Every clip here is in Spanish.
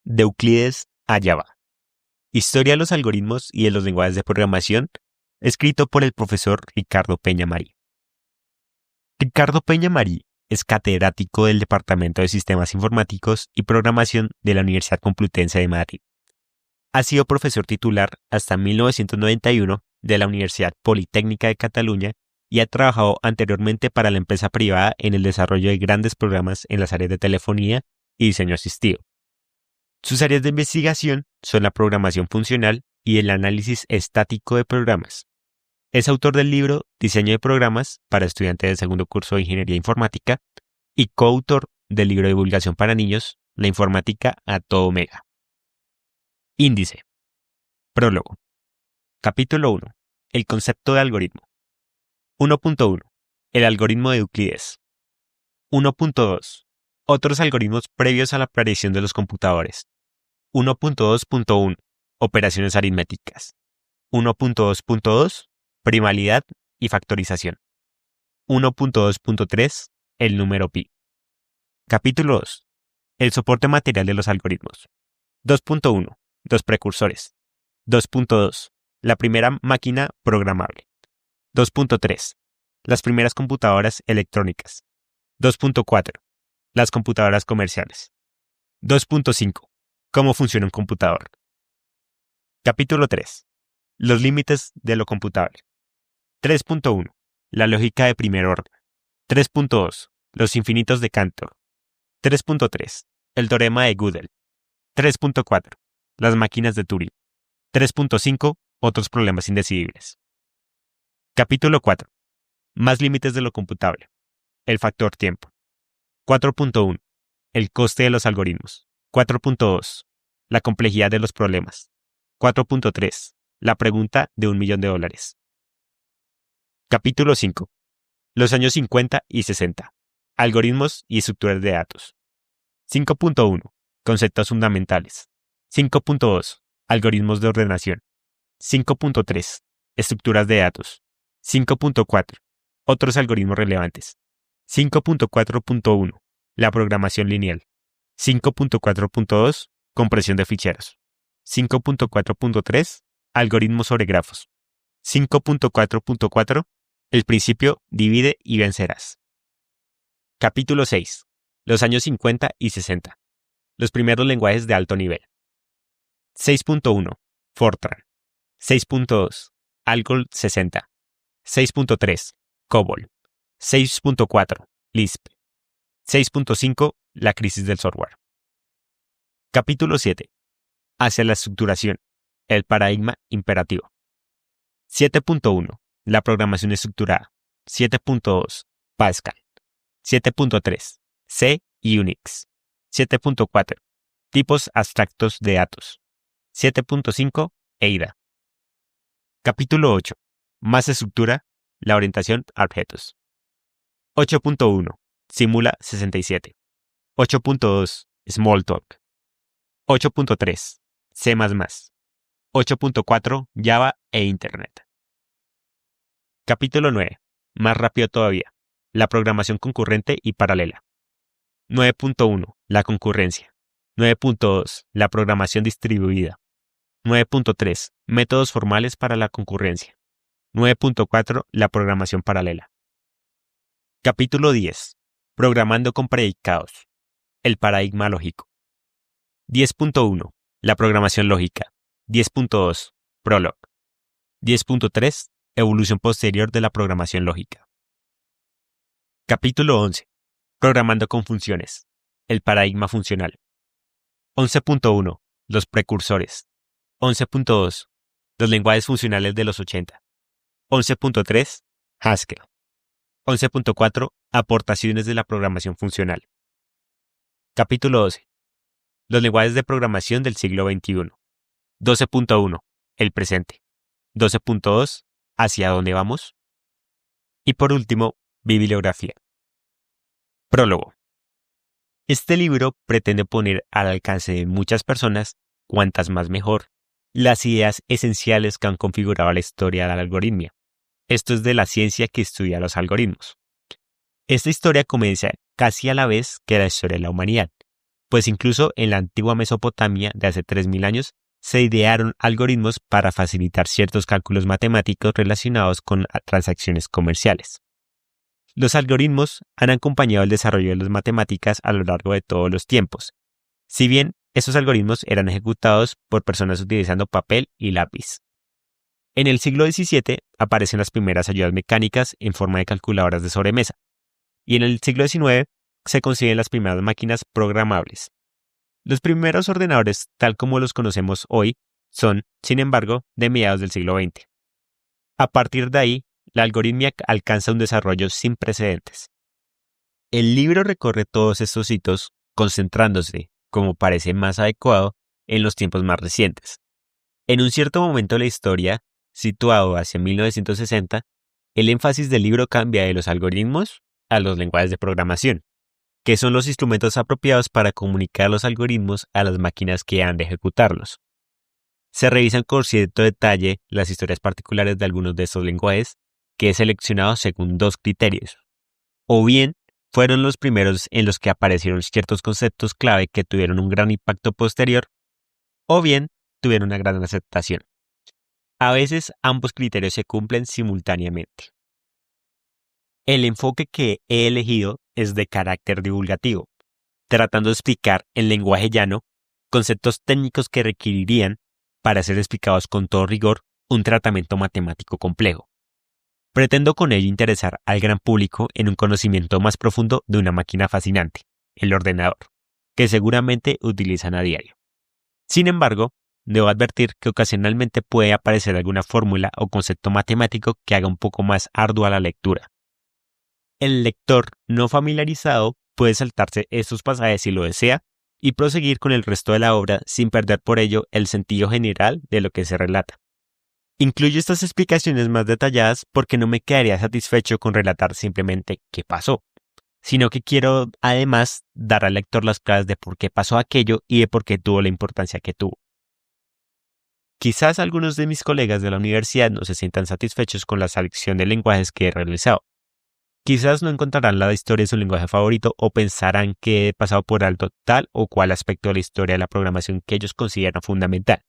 de Euclides a Java. Historia de los algoritmos y de los lenguajes de programación, escrito por el profesor Ricardo Peña Marí. Ricardo Peña Marí es catedrático del Departamento de Sistemas Informáticos y Programación de la Universidad Complutense de Madrid. Ha sido profesor titular hasta 1991 de la Universidad Politécnica de Cataluña y ha trabajado anteriormente para la empresa privada en el desarrollo de grandes programas en las áreas de telefonía y diseño asistido. Sus áreas de investigación son la programación funcional y el análisis estático de programas. Es autor del libro Diseño de programas para estudiantes del segundo curso de Ingeniería Informática y coautor del libro de divulgación para niños, La informática a todo mega. Índice. Prólogo. Capítulo 1. El concepto de algoritmo. 1.1. El algoritmo de Euclides. 1.2. Otros algoritmos previos a la aparición de los computadores. 1.2.1. Operaciones aritméticas. 1.2.2. Primalidad y factorización. 1.2.3. El número pi. Capítulo 2. El soporte material de los algoritmos. 2.1. Los precursores. 2.2. La primera máquina programable. 2.3. Las primeras computadoras electrónicas. 2.4. Las computadoras comerciales. 2.5. ¿Cómo funciona un computador? Capítulo 3. Los límites de lo computable. 3.1. La lógica de primer orden. 3.2. Los infinitos de Cantor. 3.3. El teorema de Gödel. 3.4. Las máquinas de Turing. 3.5. Otros problemas indecidibles. Capítulo 4. Más límites de lo computable. El factor tiempo. 4.1. El coste de los algoritmos. 4.2. La complejidad de los problemas. 4.3. La pregunta de $1.000.000. Capítulo 5. Los años 50 y 60. Algoritmos y estructuras de datos. 5.1. Conceptos fundamentales. 5.2. Algoritmos de ordenación. 5.3. Estructuras de datos. 5.4. Otros algoritmos relevantes. 5.4.1. La programación lineal. 5.4.2. Compresión de ficheros. 5.4.3. Algoritmos sobre grafos. 5.4.4. El principio divide y vencerás. Capítulo 6. Los años 50 y 60. Los primeros lenguajes de alto nivel. 6.1. Fortran. 6.2. Algol 60. 6.3. COBOL. 6.4. Lisp. 6.5. La crisis del software. Capítulo 7. Hacia la estructuración. El paradigma imperativo. 7.1. La programación estructurada. 7.2. Pascal. 7.3. C y Unix. 7.4. Tipos abstractos de datos. 7.5. EIDA. Capítulo 8. Más estructura. La orientación a objetos. 8.1. Simula 67. 8.2. Smalltalk. 8.3. C++. 8.4. Java e Internet. Capítulo 9. Más rápido todavía. La programación concurrente y paralela. 9.1. La concurrencia. 9.2. La programación distribuida. 9.3. Métodos formales para la concurrencia. 9.4. La programación paralela. Capítulo 10. Programando con predicados. El paradigma lógico. 10.1. La programación lógica. 10.2. Prolog. 10.3. Evolución posterior de la programación lógica. Capítulo 11. Programando con funciones. El paradigma funcional. 11.1. Los precursores. 11.2. Los lenguajes funcionales de los 80. 11.3. Haskell. 11.4. Aportaciones de la programación funcional. Capítulo 12. Los lenguajes de programación del siglo XXI. 12.1. El presente. 12.2. ¿Hacia dónde vamos? Y por último, bibliografía. Prólogo. Este libro pretende poner al alcance de muchas personas, cuantas más mejor, las ideas esenciales que han configurado la historia de la algoritmia. Esto es de la ciencia que estudia los algoritmos. Esta historia comienza casi a la vez que la historia de la humanidad, pues incluso en la antigua Mesopotamia de hace 3000 años se idearon algoritmos para facilitar ciertos cálculos matemáticos relacionados con transacciones comerciales. Los algoritmos han acompañado el desarrollo de las matemáticas a lo largo de todos los tiempos, si bien esos algoritmos eran ejecutados por personas utilizando papel y lápiz. En el siglo XVII aparecen las primeras ayudas mecánicas en forma de calculadoras de sobremesa, y en el siglo XIX se consiguen las primeras máquinas programables. Los primeros ordenadores, tal como los conocemos hoy, son, sin embargo, de mediados del siglo XX. A partir de ahí, la algoritmia alcanza un desarrollo sin precedentes. El libro recorre todos estos hitos, concentrándose, como parece más adecuado, en los tiempos más recientes. En un cierto momento de la historia, situado hacia 1960, el énfasis del libro cambia de los algoritmos a los lenguajes de programación, que son los instrumentos apropiados para comunicar los algoritmos a las máquinas que han de ejecutarlos. Se revisan con cierto detalle las historias particulares de algunos de estos lenguajes, que he seleccionado según dos criterios. O bien, fueron los primeros en los que aparecieron ciertos conceptos clave que tuvieron un gran impacto posterior, o bien tuvieron una gran aceptación. A veces ambos criterios se cumplen simultáneamente. El enfoque que he elegido es de carácter divulgativo, tratando de explicar en lenguaje llano conceptos técnicos que requerirían, para ser explicados con todo rigor, un tratamiento matemático complejo. Pretendo con ello interesar al gran público en un conocimiento más profundo de una máquina fascinante, el ordenador, que seguramente utilizan a diario. Sin embargo, debo advertir que ocasionalmente puede aparecer alguna fórmula o concepto matemático que haga un poco más ardua la lectura. El lector no familiarizado puede saltarse estos pasajes si lo desea y proseguir con el resto de la obra sin perder por ello el sentido general de lo que se relata. Incluyo estas explicaciones más detalladas porque no me quedaría satisfecho con relatar simplemente qué pasó, sino que quiero además dar al lector las claves de por qué pasó aquello y de por qué tuvo la importancia que tuvo. Quizás algunos de mis colegas de la universidad no se sientan satisfechos con la selección de lenguajes que he realizado. Quizás no encontrarán la historia de su lenguaje favorito o pensarán que he pasado por alto tal o cual aspecto de la historia de la programación que ellos consideran fundamental.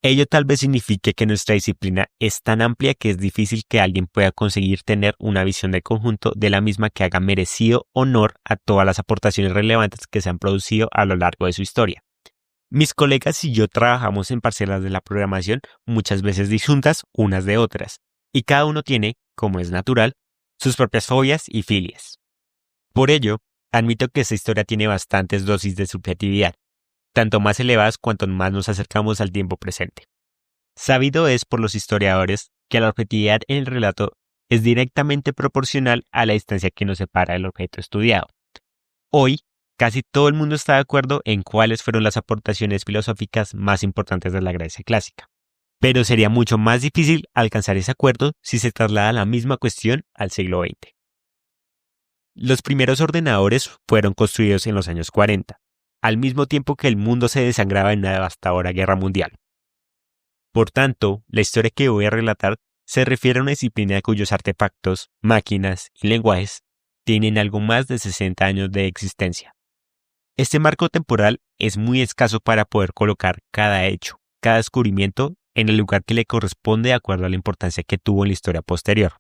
Ello tal vez signifique que nuestra disciplina es tan amplia que es difícil que alguien pueda conseguir tener una visión de conjunto de la misma que haga merecido honor a todas las aportaciones relevantes que se han producido a lo largo de su historia. Mis colegas y yo trabajamos en parcelas de la programación muchas veces disjuntas unas de otras, y cada uno tiene, como es natural, sus propias fobias y filias. Por ello, admito que esta historia tiene bastantes dosis de subjetividad, tanto más elevadas cuanto más nos acercamos al tiempo presente. Sabido es por los historiadores que la objetividad en el relato es directamente proporcional a la distancia que nos separa del objeto estudiado. Hoy, casi todo el mundo está de acuerdo en cuáles fueron las aportaciones filosóficas más importantes de la Grecia clásica, pero sería mucho más difícil alcanzar ese acuerdo si se traslada la misma cuestión al siglo XX. Los primeros ordenadores fueron construidos en los años 40. Al mismo tiempo que el mundo se desangraba en una devastadora guerra mundial. Por tanto, la historia que voy a relatar se refiere a una disciplina cuyos artefactos, máquinas y lenguajes tienen algo más de 60 años de existencia. Este marco temporal es muy escaso para poder colocar cada hecho, cada descubrimiento en el lugar que le corresponde de acuerdo a la importancia que tuvo en la historia posterior.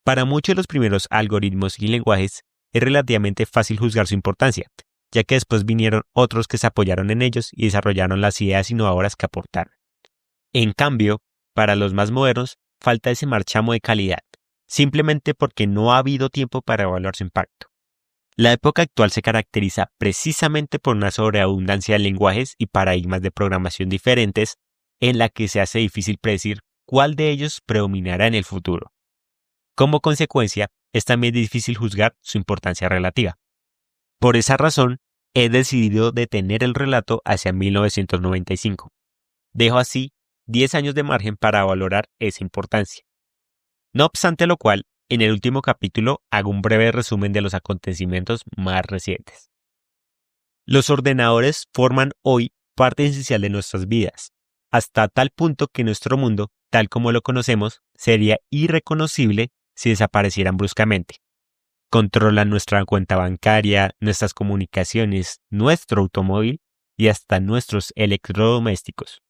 Para muchos de los primeros algoritmos y lenguajes es relativamente fácil juzgar su importancia, ya que después vinieron otros que se apoyaron en ellos y desarrollaron las ideas innovadoras que aportaron. En cambio, para los más modernos, falta ese marchamo de calidad, simplemente porque no ha habido tiempo para evaluar su impacto. La época actual se caracteriza precisamente por una sobreabundancia de lenguajes y paradigmas de programación diferentes, en la que se hace difícil predecir cuál de ellos predominará en el futuro. Como consecuencia, es también difícil juzgar su importancia relativa. Por esa razón, he decidido detener el relato hacia 1995. Dejo así 10 años de margen para valorar esa importancia. No obstante lo cual, en el último capítulo hago un breve resumen de los acontecimientos más recientes. Los ordenadores forman hoy parte esencial de nuestras vidas, hasta tal punto que nuestro mundo, tal como lo conocemos, sería irreconocible si desaparecieran bruscamente. Controlan nuestra cuenta bancaria, nuestras comunicaciones, nuestro automóvil y hasta nuestros electrodomésticos.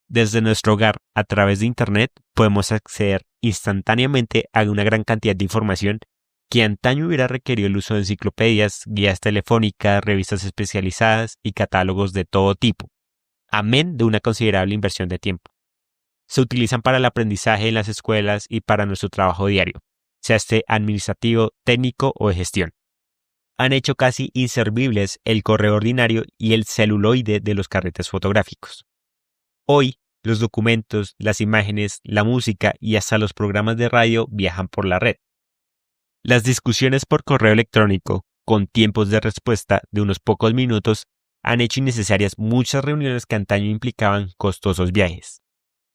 Desde nuestro hogar, a través de Internet, podemos acceder instantáneamente a una gran cantidad de información que antaño hubiera requerido el uso de enciclopedias, guías telefónicas, revistas especializadas y catálogos de todo tipo, amén de una considerable inversión de tiempo. Se utilizan para el aprendizaje en las escuelas y para nuestro trabajo diario, sea este administrativo, técnico o de gestión. Han hecho casi inservibles el correo ordinario y el celuloide de los carretes fotográficos. Hoy, los documentos, las imágenes, la música y hasta los programas de radio viajan por la red. Las discusiones por correo electrónico, con tiempos de respuesta de unos pocos minutos, han hecho innecesarias muchas reuniones que antaño implicaban costosos viajes.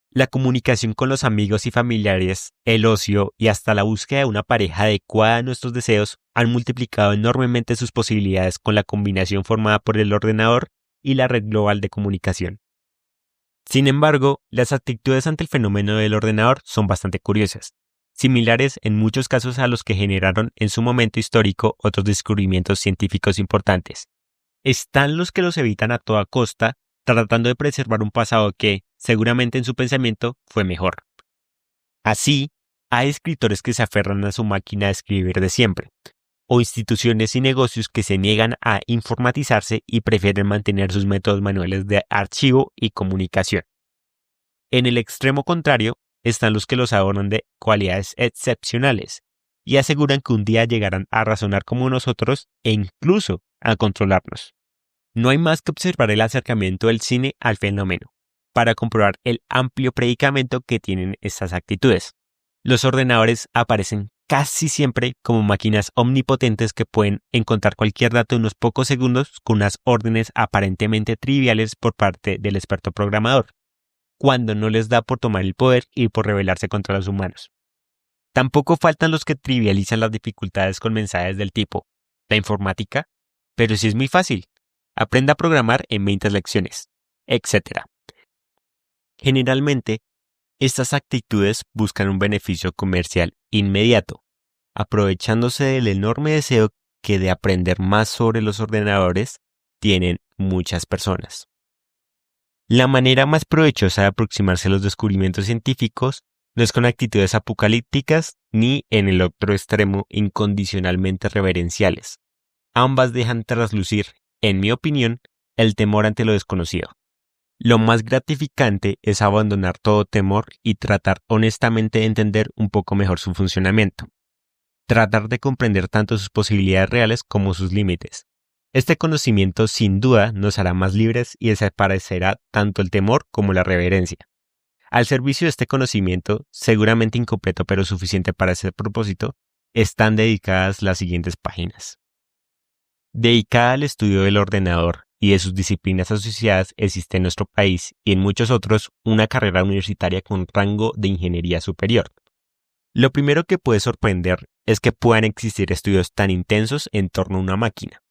La comunicación con los amigos y familiares, el ocio y hasta la búsqueda de una pareja adecuada a nuestros deseos han multiplicado enormemente sus posibilidades con la combinación formada por el ordenador y la red global de comunicación. Sin embargo, las actitudes ante el fenómeno del ordenador son bastante curiosas, similares en muchos casos a los que generaron en su momento histórico otros descubrimientos científicos importantes. Están los que los evitan a toda costa, tratando de preservar un pasado que, seguramente en su pensamiento, fue mejor. Así, hay escritores que se aferran a su máquina de escribir de siempre, o instituciones y negocios que se niegan a informatizarse y prefieren mantener sus métodos manuales de archivo y comunicación. En el extremo contrario, están los que los adornan de cualidades excepcionales y aseguran que un día llegarán a razonar como nosotros e incluso a controlarnos. No hay más que observar el acercamiento del cine al fenómeno para comprobar el amplio predicamento que tienen estas actitudes. Los ordenadores aparecen casi siempre como máquinas omnipotentes que pueden encontrar cualquier dato en unos pocos segundos con unas órdenes aparentemente triviales por parte del experto programador, cuando no les da por tomar el poder y por rebelarse contra los humanos. Tampoco faltan los que trivializan las dificultades con mensajes del tipo, la informática, pero sí es muy fácil, aprenda a programar en 20 lecciones, etc. Generalmente, estas actitudes buscan un beneficio comercial inmediato, aprovechándose del enorme deseo que de aprender más sobre los ordenadores tienen muchas personas. La manera más provechosa de aproximarse a los descubrimientos científicos no es con actitudes apocalípticas ni, en el otro extremo, incondicionalmente reverenciales. Ambas dejan traslucir, en mi opinión, el temor ante lo desconocido. Lo más gratificante es abandonar todo temor y tratar honestamente de entender un poco mejor su funcionamiento. Tratar de comprender tanto sus posibilidades reales como sus límites. Este conocimiento sin duda nos hará más libres y desaparecerá tanto el temor como la reverencia. Al servicio de este conocimiento, seguramente incompleto pero suficiente para ese propósito, están dedicadas las siguientes páginas. Dedicada al estudio del ordenador y de sus disciplinas asociadas, existe en nuestro país y en muchos otros una carrera universitaria con rango de ingeniería superior. Lo primero que puede sorprender es que puedan existir estudios tan intensos en torno a una máquina,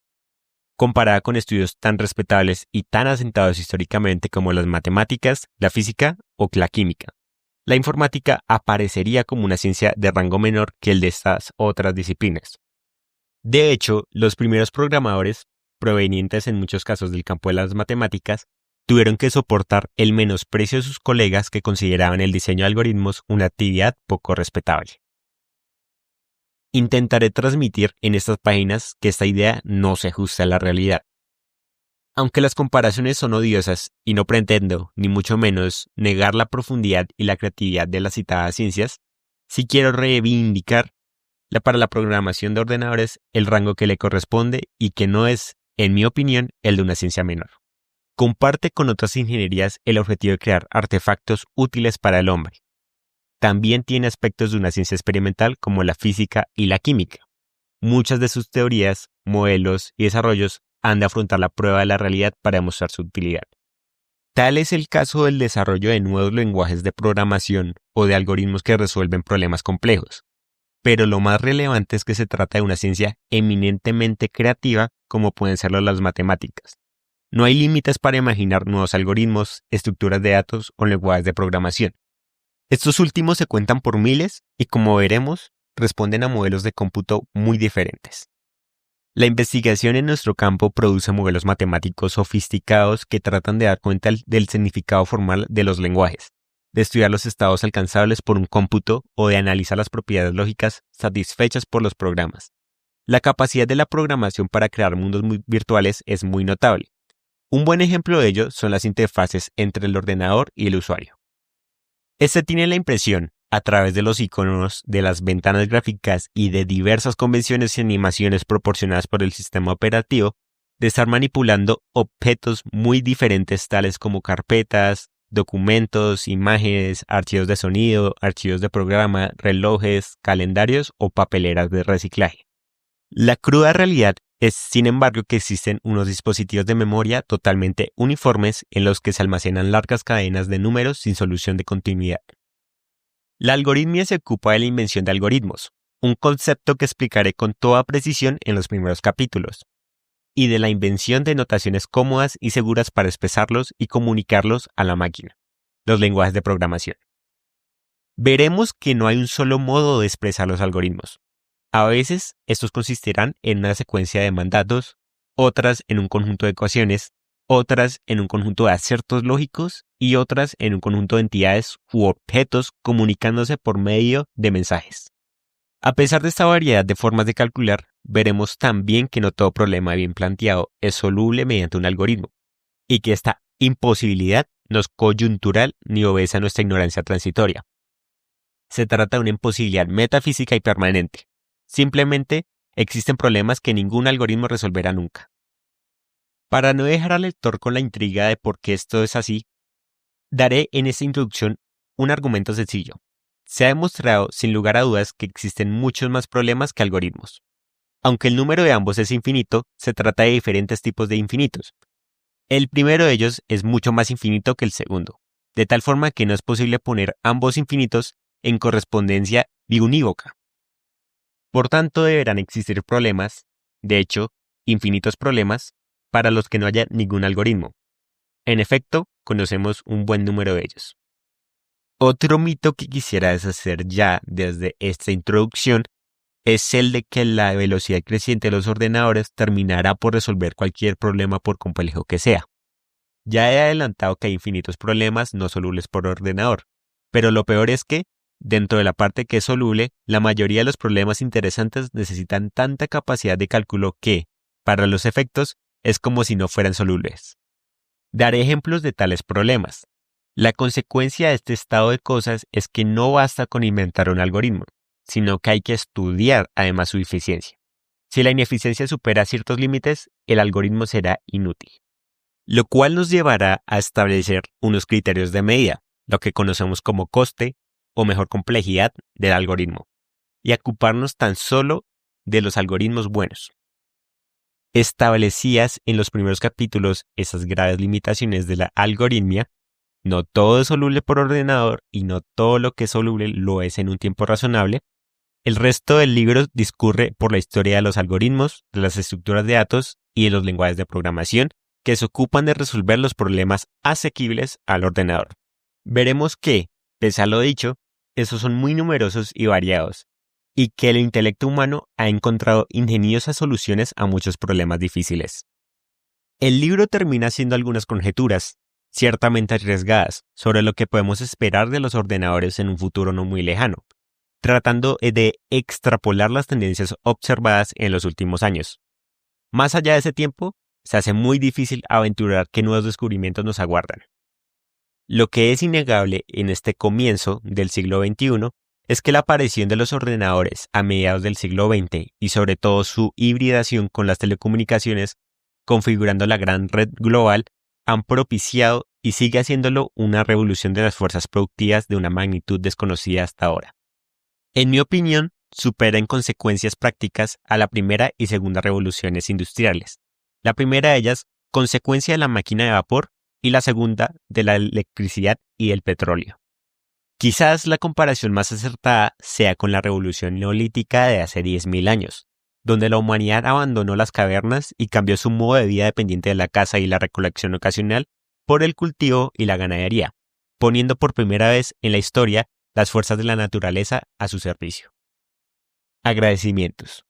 comparada con estudios tan respetables y tan asentados históricamente como las matemáticas, la física o la química. La informática aparecería como una ciencia de rango menor que el de estas otras disciplinas. De hecho, los primeros programadores, provenientes en muchos casos del campo de las matemáticas, tuvieron que soportar el menosprecio de sus colegas que consideraban el diseño de algoritmos una actividad poco respetable. Intentaré transmitir en estas páginas que esta idea no se ajusta a la realidad. Aunque las comparaciones son odiosas y no pretendo, ni mucho menos, negar la profundidad y la creatividad de las citadas ciencias, sí quiero reivindicar para la programación de ordenadores el rango que le corresponde y que no es, en mi opinión, el de una ciencia menor. Comparte con otras ingenierías el objetivo de crear artefactos útiles para el hombre. También tiene aspectos de una ciencia experimental como la física y la química. Muchas de sus teorías, modelos y desarrollos han de afrontar la prueba de la realidad para demostrar su utilidad. Tal es el caso del desarrollo de nuevos lenguajes de programación o de algoritmos que resuelven problemas complejos. Pero lo más relevante es que se trata de una ciencia eminentemente creativa como pueden serlo las matemáticas. No hay límites para imaginar nuevos algoritmos, estructuras de datos o lenguajes de programación. Estos últimos se cuentan por miles y, como veremos, responden a modelos de cómputo muy diferentes. La investigación en nuestro campo produce modelos matemáticos sofisticados que tratan de dar cuenta del significado formal de los lenguajes, de estudiar los estados alcanzables por un cómputo o de analizar las propiedades lógicas satisfechas por los programas. La capacidad de la programación para crear mundos virtuales es muy notable. Un buen ejemplo de ello son las interfaces entre el ordenador y el usuario. Este tiene la impresión, a través de los iconos, de las ventanas gráficas y de diversas convenciones y animaciones proporcionadas por el sistema operativo, de estar manipulando objetos muy diferentes tales como carpetas, documentos, imágenes, archivos de sonido, archivos de programa, relojes, calendarios o papeleras de reciclaje. La cruda realidad es, sin embargo, que existen unos dispositivos de memoria totalmente uniformes en los que se almacenan largas cadenas de números sin solución de continuidad. La algoritmia se ocupa de la invención de algoritmos, un concepto que explicaré con toda precisión en los primeros capítulos, y de la invención de notaciones cómodas y seguras para expresarlos y comunicarlos a la máquina, los lenguajes de programación. Veremos que no hay un solo modo de expresar los algoritmos. A veces, estos consistirán en una secuencia de mandatos, otras en un conjunto de ecuaciones, otras en un conjunto de acertos lógicos y otras en un conjunto de entidades u objetos comunicándose por medio de mensajes. A pesar de esta variedad de formas de calcular, veremos también que no todo problema bien planteado es soluble mediante un algoritmo, y que esta imposibilidad no es coyuntural ni obedece a nuestra ignorancia transitoria. Se trata de una imposibilidad metafísica y permanente. Simplemente existen problemas que ningún algoritmo resolverá nunca. Para no dejar al lector con la intriga de por qué esto es así, daré en esta introducción un argumento sencillo. Se ha demostrado sin lugar a dudas que existen muchos más problemas que algoritmos. Aunque el número de ambos es infinito, se trata de diferentes tipos de infinitos. El primero de ellos es mucho más infinito que el segundo, de tal forma que no es posible poner ambos infinitos en correspondencia biunívoca. Por tanto, deberán existir problemas, de hecho, infinitos problemas, para los que no haya ningún algoritmo. En efecto, conocemos un buen número de ellos. Otro mito que quisiera deshacer ya desde esta introducción es el de que la velocidad creciente de los ordenadores terminará por resolver cualquier problema por complejo que sea. Ya he adelantado que hay infinitos problemas no solubles por ordenador, pero lo peor es que, dentro de la parte que es soluble, la mayoría de los problemas interesantes necesitan tanta capacidad de cálculo que, para los efectos, es como si no fueran solubles. Daré ejemplos de tales problemas. La consecuencia de este estado de cosas es que no basta con inventar un algoritmo, sino que hay que estudiar además su eficiencia. Si la ineficiencia supera ciertos límites, el algoritmo será inútil. Lo cual nos llevará a establecer unos criterios de medida, lo que conocemos como coste o mejor complejidad del algoritmo, y a ocuparnos tan solo de los algoritmos buenos. Establecidas en los primeros capítulos esas graves limitaciones de la algoritmia, no todo es soluble por ordenador y no todo lo que es soluble lo es en un tiempo razonable, el resto del libro discurre por la historia de los algoritmos, de las estructuras de datos y de los lenguajes de programación que se ocupan de resolver los problemas asequibles al ordenador. Veremos que, pese a lo dicho, estos son muy numerosos y variados, y que el intelecto humano ha encontrado ingeniosas soluciones a muchos problemas difíciles. El libro termina haciendo algunas conjeturas, ciertamente arriesgadas, sobre lo que podemos esperar de los ordenadores en un futuro no muy lejano, tratando de extrapolar las tendencias observadas en los últimos años. Más allá de ese tiempo, se hace muy difícil aventurar qué nuevos descubrimientos nos aguardan. Lo que es innegable en este comienzo del siglo XXI es que la aparición de los ordenadores a mediados del siglo XX y sobre todo su hibridación con las telecomunicaciones, configurando la gran red global, han propiciado y sigue haciéndolo una revolución de las fuerzas productivas de una magnitud desconocida hasta ahora. En mi opinión, supera en consecuencias prácticas a la primera y segunda revoluciones industriales. La primera de ellas, consecuencia de la máquina de vapor, y la segunda, de la electricidad y el petróleo. Quizás la comparación más acertada sea con la revolución neolítica de hace 10.000 años, donde la humanidad abandonó las cavernas y cambió su modo de vida dependiente de la caza y la recolección ocasional por el cultivo y la ganadería, poniendo por primera vez en la historia las fuerzas de la naturaleza a su servicio. Agradecimientos.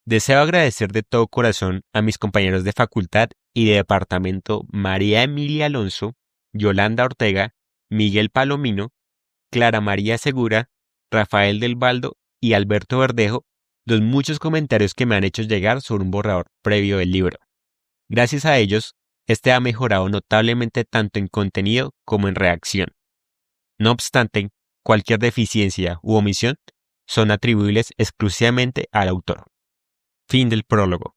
Deseo agradecer de todo corazón a mis compañeros de facultad y de departamento María Emilia Alonso, Yolanda Ortega, Miguel Palomino, Clara María Segura, Rafael del Baldo y Alberto Verdejo los muchos comentarios que me han hecho llegar sobre un borrador previo del libro. Gracias a ellos, este ha mejorado notablemente tanto en contenido como en redacción. No obstante, cualquier deficiencia u omisión son atribuibles exclusivamente al autor. Fin del prólogo.